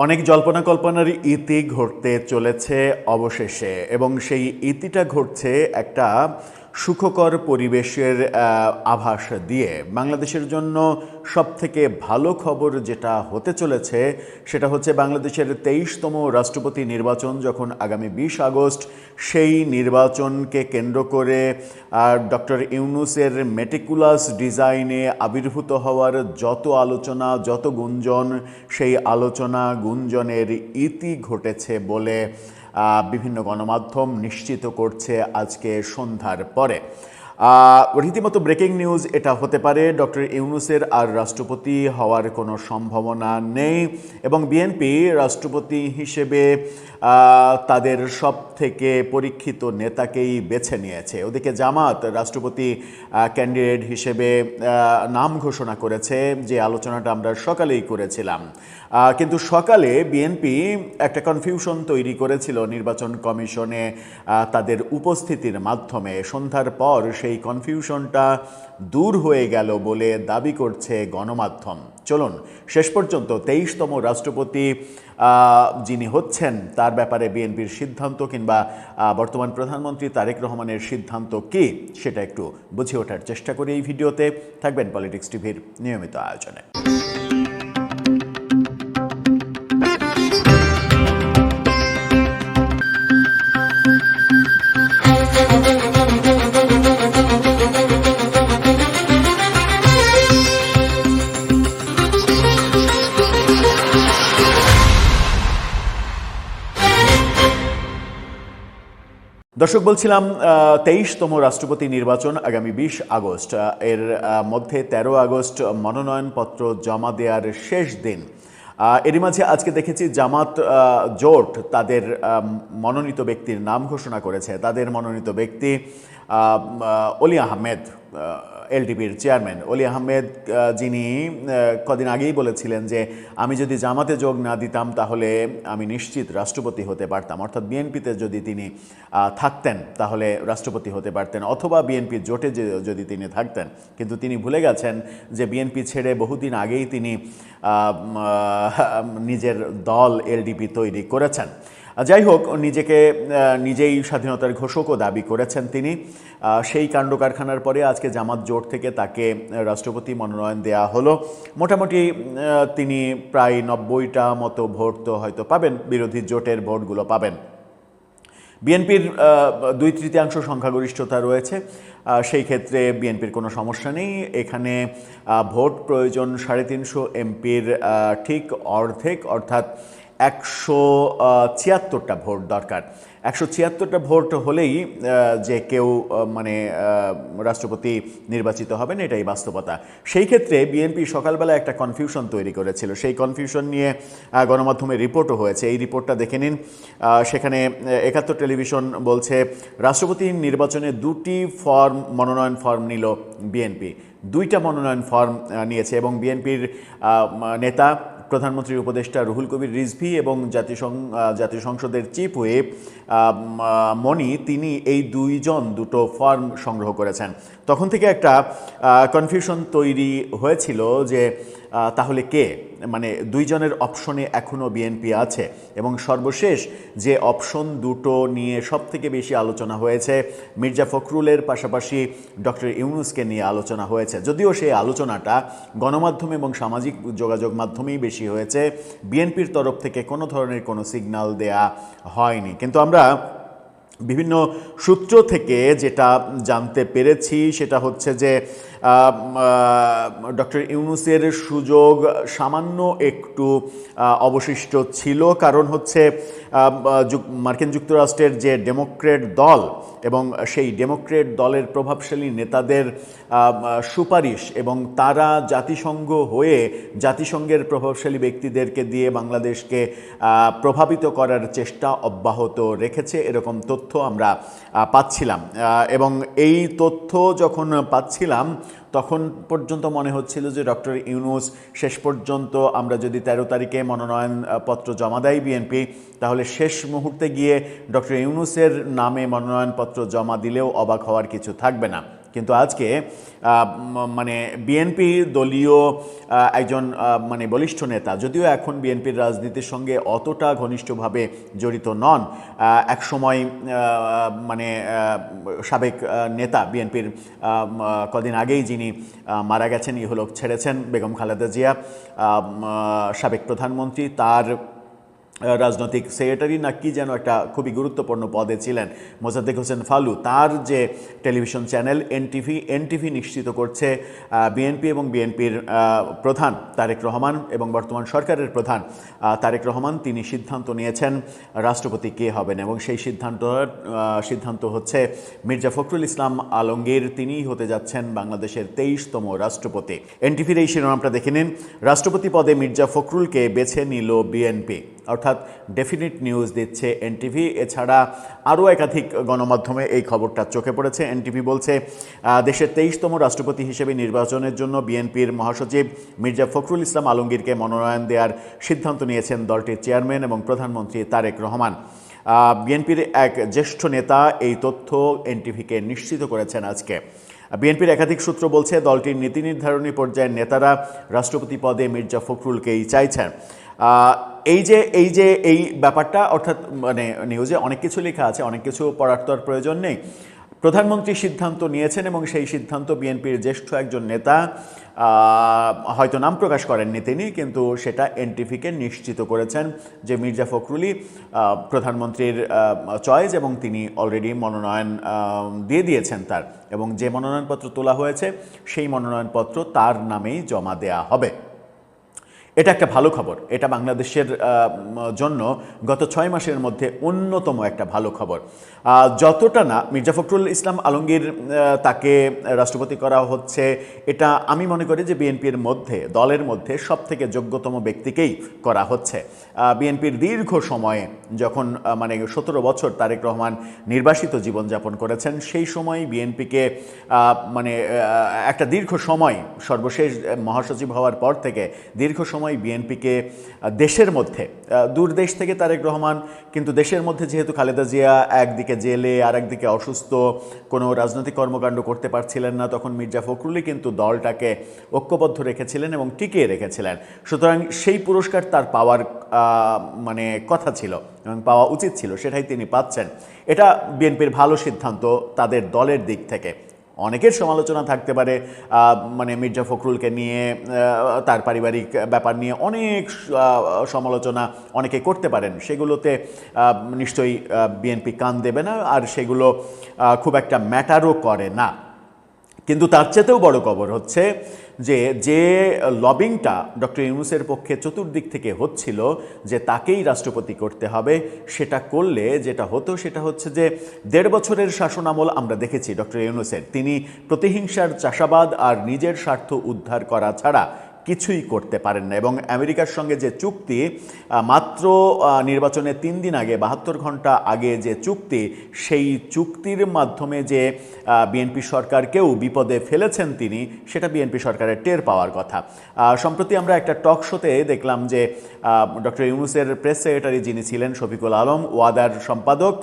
অনেক জল্পনা কল্পনার ইতি ঘটতে চলেছে অবশেষে, এবং সেই ইতিটা ঘটছে একটা সুখকর পরিবেশের আভাস দিয়ে। বাংলাদেশের জন্য সবথেকে ভালো খবর যেটা হতে চলেছে সেটা হচ্ছে বাংলাদেশের 23তম রাষ্ট্রপতি নির্বাচন যখন আগামী 20 আগস্ট, সেই নির্বাচনকে কেন্দ্র করে ডক্টর ইউনূসের মেটিকুলাস ডিজাইনে আবির্ভূত হওয়ার যত আলোচনা, যত গুঞ্জন, সেই আলোচনা গুঞ্জনের ইতি ঘটেছে বলে বিভিন্ন গণমাধ্যম নিশ্চিত করছে আজকে সন্ধ্যার পরে। রীতিমতো ব্রেকিং নিউজ এটা হতে পারে। ডক্টর ইউনূসের আর রাষ্ট্রপতি হওয়ার কোনো সম্ভাবনা নেই, এবং বিএনপি রাষ্ট্রপতি হিসেবে তাদের সব থেকে পরীক্ষিত নেতাকেই বেছে নিয়েছে। ওদিকে জামাত রাষ্ট্রপতি ক্যান্ডিডেট হিসেবে নাম ঘোষণা করেছে, যে আলোচনাটা আমরা সকালেই করেছিলাম। কিন্তু সকালে বিএনপি একটা কনফিউশন তৈরি করেছিল নির্বাচন কমিশনে তাদের উপস্থিতির মাধ্যমে। সন্ধ্যার পর সেই কনফিউশনটা দূর হয়ে গেল বলে দাবি করছে গণমাধ্যম। চলুন শেষ পর্যন্ত 23তম রাষ্ট্রপতি যিনি হচ্ছেন তার ব্যাপারে বিএনপির সিদ্ধান্ত, কিংবা বর্তমান প্রধানমন্ত্রী তারেক রহমানের সিদ্ধান্ত কী, সেটা একটু বুঝে ওঠার চেষ্টা করি এই ভিডিওতে। থাকবেন পলিটিক্স টিভির নিয়মিত আয়োজনে। দর্শক, বলছিলাম 23তম রাষ্ট্রপতি নির্বাচন আগামী 20 আগস্ট, এর মধ্যে 13 আগস্ট মনোনয়নপত্র জমা দেওয়ার শেষ দিন। এরই মাঝে আজকে দেখেছি জামাত জোট তাদের মনোনীত ব্যক্তির নাম ঘোষণা করেছে। তাদের মনোনীত ব্যক্তি অলি আহমেদ, এলডিপির চেয়ারম্যান অলি আহমেদ, যিনি কদিন আগেই বলেছিলেন যে আমি যদি জামাতে যোগ না দিতাম তাহলে আমি নিশ্চিত রাষ্ট্রপতি হতে পারতাম, অর্থাৎ বিএনপিতে যদি তিনি থাকতেন তাহলে রাষ্ট্রপতি হতে পারতেন, অথবা বিএনপির জোটে যদি তিনি থাকতেন। কিন্তু তিনি ভুলে গেছেন যে বিএনপি ছেড়ে বহুদিন আগেই তিনি নিজের দল এলডিপি তৈরি করেছেন। যাই হোক, নিজেই স্বাধীনতার ঘোষকও দাবি করেছেন তিনি। সেই কাণ্ড কারখানার পরে আজকে জামাত জোট থেকে তাকে রাষ্ট্রপতি মনোনয়ন দেয়া হলো। মোটামুটি তিনি প্রায় 90টা মতো ভোট তো হয়তো পাবেন, বিরোধী জোটের ভোটগুলো পাবেন। বিএনপির 2/3 সংখ্যাগরিষ্ঠতা রয়েছে, সেই ক্ষেত্রে বিএনপির কোনো সমস্যা নেই। এখানে ভোট প্রয়োজন 350 এমপির ঠিক অর্ধেক, অর্থাৎ 176টা ভোট দরকার। 176টা ভোট হলেই যে কেউ রাষ্ট্রপতি নির্বাচিত হবেন, এটাই বাস্তবতা। সেই ক্ষেত্রে বিএনপি সকালবেলা একটা কনফিউশন তৈরি করেছিল। সেই কনফিউশন নিয়ে গণমাধ্যমে রিপোর্টও হয়েছে। এই রিপোর্টটা দেখে নিন। সেখানে 71 টেলিভিশন বলছে রাষ্ট্রপতি নির্বাচনে 2টি মনোনয়ন ফর্ম নিল বিএনপি। 2টা মনোনয়ন ফর্ম নিয়েছে, এবং বিএনপির নেতা প্রধানমন্ত্রীর উপদেষ্টা রুহুল কবির রিজভী এবং জাতীয় সংসদের চিফ হুইপ মনি, তিনি এই দুটো ফর্ম সংগ্রহ করেছেন। তখন থেকে একটা কনফিউশন তৈরি হয়েছিল যে তাহলে কে, দুইজনের অপশনে এখনও বিএনপি আছে। এবং সর্বশেষ যে অপশন দুটো নিয়ে সবথেকে বেশি আলোচনা হয়েছে, মির্জা ফখরুলের পাশাপাশি ডক্টর ইউনূসকে নিয়ে আলোচনা হয়েছে। যদিও সেই আলোচনাটা গণমাধ্যম এবং সামাজিক যোগাযোগ মাধ্যমেই বেশি হয়েছে, বিএনপির তরফ থেকে কোনো ধরনের কোনো সিগন্যাল দেয়া হয়নি। কিন্তু আমরা বিভিন্ন সূত্র থেকে যেটা জানতে পেরেছি সেটা হচ্ছে যে ডক্টর ইউনূসের সুযোগ সামান্য একটু অবশিষ্ট ছিল। কারণ হচ্ছে মার্কিন যুক্তরাষ্ট্রের যে ডেমোক্রেট দল এবং সেই ডেমোক্রেট দলের প্রভাবশালী নেতাদের সুপারিশ, এবং তারা জাতিসংঘ হয়ে জাতিসংঘের প্রভাবশালী ব্যক্তিদেরকে দিয়ে বাংলাদেশকে প্রভাবিত করার চেষ্টা অব্যাহত রেখেছে, এরকম তথ্য আমরা পাচ্ছিলাম। এবং এই তথ্য যখন পাচ্ছিলাম তখন পর্যন্ত মনে হচ্ছিল যে ডক্টর ইউনূস শেষ পর্যন্ত, আমরা যদি 13 তারিখে মনোনয়নপত্র জমা দেয় বিএনপি, তাহলে শেষ মুহূর্তে গিয়ে ডক্টর ইউনূসের নামে মনোনয়নপত্র জমা দিলেও অবাক হওয়ার কিছু থাকবে না। কিন্তু আজকে মানে বিএনপি দলীয় একজন মানে বলিষ্ঠ নেতা, যদিও এখন বিএনপির রাজনীতির সঙ্গে অতটা ঘনিষ্ঠভাবে জড়িত নন, একসময় মানে সাবেক নেতা বিএনপির কদিন আগেই যিনি মারা গেছেন, ইহলোক ছেড়েছেন, বেগম খালেদা জিয়া, সাবেক প্রধানমন্ত্রী, তার রাজনৈতিক সেক্রেটারি না কি যেন একটা খুবই গুরুত্বপূর্ণ পদে ছিলেন মোসাদ্দেক হোসেন ফালু, তার যে টেলিভিশন চ্যানেল এনটিভি নিশ্চিত করছে বিএনপি এবং বিএনপির প্রধান তারেক রহমান এবং বর্তমান সরকারের প্রধান তারেক রহমান তিনি সিদ্ধান্ত নিয়েছেন রাষ্ট্রপতি কে হবেন, এবং সেই সিদ্ধান্ত হচ্ছে মির্জা ফখরুল ইসলাম আলমগীর, তিনিই হতে যাচ্ছেন বাংলাদেশের 23তম রাষ্ট্রপতি। এনটিভির এই শিরোনামটা দেখে নিন, রাষ্ট্রপতি পদে মির্জা ফখরুলকে বেছে নিল বিএনপি, অর্থাৎ ডেফিনিট নিউজ দিচ্ছে এনটিভি। এছাড়া আরও একাধিক গণমাধ্যমে এই খবরটা চোখে পড়েছে। এনটিভি বলছে দেশের 23তম রাষ্ট্রপতি হিসেবে নির্বাচনের জন্য বিএনপির মহাসচিব মির্জা ফখরুল ইসলাম আলমগীরকে মনোনয়ন দেওয়ার সিদ্ধান্ত নিয়েছেন দলটির চেয়ারম্যান এবং প্রধানমন্ত্রী তারেক রহমান। বিএনপির এক জ্যেষ্ঠ নেতা এই তথ্য এনটিভিকে নিশ্চিত করেছেন আজকে। বিএনপির একাধিক সূত্র বলছে দলটির নীতি নির্ধারণী পর্যায়ের নেতারা রাষ্ট্রপতি পদে মির্জা ফখরুলকেই চাইছেন। এই ব্যাপারটা, অর্থাৎ মানে নিউজে অনেক কিছু লেখা আছে, অনেক কিছু পড়ার তো আর প্রয়োজন নেই। প্রধানমন্ত্রী সিদ্ধান্ত নিয়েছেন এবং সেই সিদ্ধান্ত বিএনপির জ্যেষ্ঠ একজন নেতা, হয়তো নাম প্রকাশ করেননি তিনি, কিন্তু সেটা এনটিভিকে নিশ্চিত করেছেন যে মির্জা ফখরুলই প্রধানমন্ত্রীর চয়েস এবং তিনি অলরেডি মনোনয়ন দিয়ে দিয়েছেন তার, এবং যে মনোনয়নপত্র তোলা হয়েছে সেই মনোনয়নপত্র তার নামেই জমা দেয়া হবে। এটা একটা ভালো খবর, এটা বাংলাদেশের জন্য গত 6 মাসের মধ্যে অন্যতম একটা ভালো খবর। যতটা না মির্জা ফখরুল ইসলাম আলমগীর তাকে রাষ্ট্রপতি করা হচ্ছে, এটা আমি মনে করি যে বিএনপির মধ্যে, দলের মধ্যে সবথেকে যোগ্যতম ব্যক্তিকেই করা হচ্ছে। বিএনপির দীর্ঘ সময়ে যখন মানে 17 বছর তারেক রহমান নির্বাসিত জীবনযাপন করেছেন, সেই সময় বিএনপিকে মানে একটা দীর্ঘ সময়, সর্বশেষ মহাসচিব হওয়ার পর থেকে দীর্ঘ সময় বিএনপিকে দেশের মধ্যে, দূর দেশ থেকে তারেক রহমান, কিন্তু দেশের মধ্যে যেহেতু খালেদা জিয়া একদিকে জেলে আর একদিকে অসুস্থ, কোনো রাজনৈতিক কর্মকাণ্ড করতে পারছিলেন না, তখন মির্জা ফখরুলই কিন্তু দলটাকে ঐক্যবদ্ধ রেখেছিলেন এবং টিকিয়ে রেখেছিলেন। সুতরাং সেই পুরস্কার তার পাওয়ার মানে কথা ছিল এবং পাওয়া উচিত ছিল, সেটাই তিনি পাচ্ছেন। এটা বিএনপির ভালো সিদ্ধান্ত তাদের দলের দিক থেকে। অনেকের সমালোচনা থাকতে পারে মানে মির্জা ফখরুলকে নিয়ে, তার পারিবারিক ব্যাপার নিয়ে অনেক সমালোচনা অনেকে করতে পারেন, সেগুলোতে নিশ্চয়ই বিএনপি কান দেবে না, আর সেগুলো খুব একটা ম্যাটারও করে না। কিন্তু তার চেয়েতেও বড় খবর হচ্ছে যে লবিংটা ডক্টর ইউনূসের পক্ষে চতুর্দিক থেকে হচ্ছিল যে তাকেই রাষ্ট্রপতি করতে হবে, সেটা করলে যেটা হতো সেটা হচ্ছে যে 1.5 বছরের শাসনামল আমরা দেখেছি ডক্টর ইউনূসের, তিনি প্রতিহিংসার চাষাবাদ আর নিজের স্বার্থ উদ্ধার করা ছাড়া কিছুই করতে পারেন না। এবং আমেরিকার সঙ্গে যে চুক্তি, মাত্র নির্বাচনের 3 দিন আগে, 72 ঘন্টা আগে যে চুক্তি, সেই চুক্তির মাধ্যমে যে বিএনপি সরকারকেও বিপদে ফেলেছেন তিনি, সেটা বিএনপি সরকারের টের পাওয়ার কথা। সম্প্রতি আমরা একটা টক শোতে দেখলাম যে ডক্টর ইউনূসের প্রেস সেক্রেটারি যিনি ছিলেন শফিকুল আলম, ওয়াদার সম্পাদক,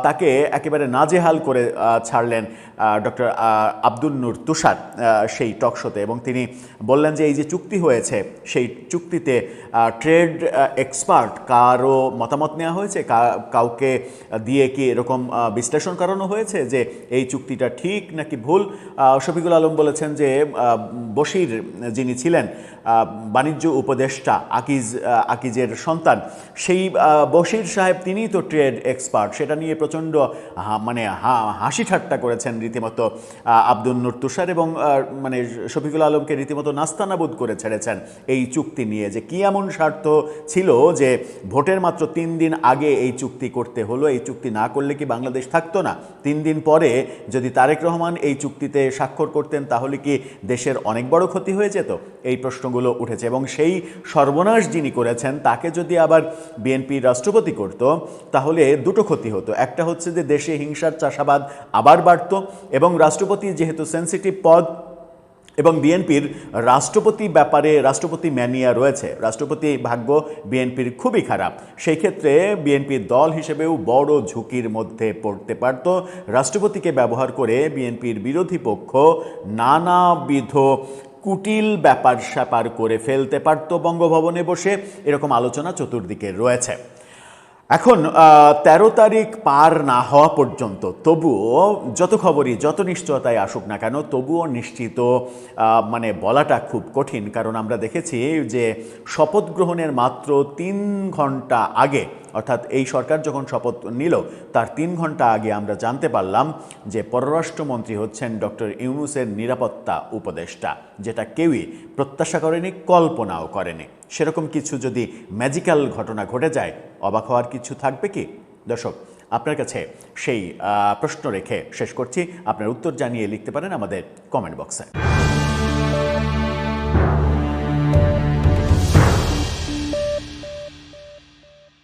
তাকে একেবারে নাজেহাল করে ছাড়লেন ডক্টর আব্দুল নূর তুষার সেই টক শোতে, এবং তিনি বললেন যে এই যে চুক্তি হয়েছে, সেই চুক্তিতে ট্রেড এক্সপার্ট কারও মতামত নেওয়া হয়েছে, কাউকে দিয়ে কি এরকম বিশ্লেষণ করানো হয়েছে যে এই চুক্তিটা ঠিক নাকি ভুল? শফিকুল আলম বলেছেন যে বশির যিনি ছিলেন বাণিজ্য উপদেষ্টা, আকিজের সন্তান, সেই বশির সাহেব তিনিই তো ট্রেড এক্সপার্ট। সেটা নিয়ে প্রচণ্ড মানে হাসি ঠাট্টা করেছেন রীতিমতো আব্দুল নূর তুষার, এবং মানে শফিকুল আলমকে রীতিমতো নাস্তানাবুদ করে ছেড়েছেন এই চুক্তি নিয়ে, যে কী এমন স্বার্থ ছিল যে ভোটের মাত্র 3 দিন আগে এই চুক্তি করতে হলো। এই চুক্তি না করলে কি বাংলাদেশ থাকতো না? 3 দিন পরে যদি তারেক রহমান এই চুক্তিতে স্বাক্ষর করতেন, তাহলে কি দেশের অনেক বড় ক্ষতি হয়ে যেত? এই প্রশ্নগুলো উঠেছে, এবং সেই সর্বনাশ যিনি করেছেন তাকে যদি আবার বিএনপি রাষ্ট্রপতি করত, তাহলে দুটো ক্ষতি হতো। একটা হচ্ছে যে দেশে হিংসার চাষাবাদ আবার বাড়ত, এবং রাষ্ট্রপতি যেহেতু সেন্সিটিভ পদ, এবং বিএনপির রাষ্ট্রপতি ব্যাপারে রাষ্ট্রপতি ম্যানিয়া রয়েছে। রাষ্ট্রপতি ভাগ্য বিএনপির খুবই খারাপ। সেই ক্ষেত্রে বিএনপির দল হিসেবেও বড় ঝুঁকির মধ্যে পড়তে পারত। রাষ্ট্রপতিকে ব্যবহার করে বিএনপির বিরোধী পক্ষ নানাবিধ কুটিল ব্যাপার স্যাপার করে ফেলতে পারত বঙ্গভবনে বসে, এরকম আলোচনা চতুর্দিকে রয়েছে। এখন ১৩ তারিখ পার না হওয়া পর্যন্ত তবুও যত খবরই যত নিশ্চয়তায় আসুক না কেন, তবুও নিশ্চিত মানে বলাটা খুব কঠিন। কারণ আমরা দেখেছি যে শপথ গ্রহণের মাত্র ৩ ঘন্টা আগে, অর্থাৎ এই সরকার যখন শপথ নিল তার ৩ ঘন্টা আগে আমরা জানতে পারলাম যে পররাষ্ট্রমন্ত্রী হচ্ছেন ডক্টর ইউনূসের নিরাপত্তা উপদেষ্টা, যেটা কেউই প্রত্যাশা করেনি, কল্পনাও করেনি। সেরকম কিছু যদি ম্যাজিক্যাল ঘটনা ঘটে যায়, অবাক হওয়ার কিছু থাকবে কি? দর্শক, আপনার কাছে সেই প্রশ্ন রেখে শেষ করছি। আপনার উত্তর জানিয়ে লিখতে পারেন আমাদের কমেন্ট বক্সে।